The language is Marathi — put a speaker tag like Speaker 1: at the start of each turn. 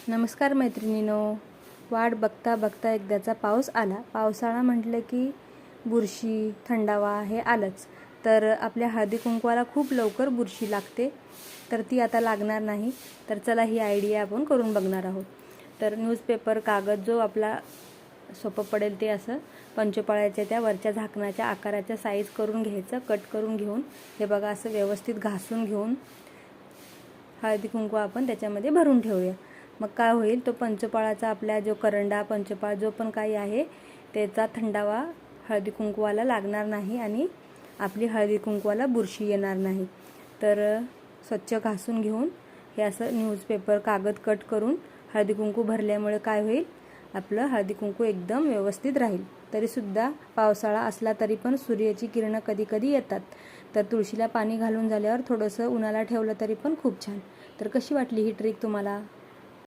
Speaker 1: नमस्कार मैत्रिणींनो, वाट बघता बघता एकदाचा पाऊस आला. पावसाळा म्हटलं की बुरशी, थंडावा हे आलंच. तर आपल्या हळदी कुंकवाला खूप लवकर बुरशी लागते, तर ती आता लागणार नाही. तर चला ही आयडिया आपण करून बघणार आहोत. तर न्यूजपेपर, कागद जो आपला सोपं पडेल ते असं पंचपाळ्याच्या त्या वरच्या झाकणाच्या आकाराच्या साईज करून घ्यायचं. कट करून घेऊन हे बघा असं व्यवस्थित घासून घेऊन हळदी कुंकू आपण त्याच्यामध्ये भरून ठेवूया. मग काय होईल, तो पंचपाळाचा आपला जो करंडा, पंचपाळ जो पण काही आहे त्याचा थंडावा हळदी कुंकवाला लागणार नाही आणि आपली हळदी कुंकवाला बुरशी येणार नाही. तर स्वच्छ घासून घेऊन हे असं न्यूजपेपर, कागद कट करून हळदी कुंकू भरल्यामुळे काय होईल, आपलं हळदी कुंकू एकदम व्यवस्थित राहील. तरीसुद्धा पावसाळा असला तरी पण सूर्याची किरणं कधी कधी येतात. तर तुळशीला पाणी घालून झाल्यावर थोडंसं उन्हाला ठेवलं तरी पण खूप छान. तर कशी वाटली ही ट्रिक तुम्हाला?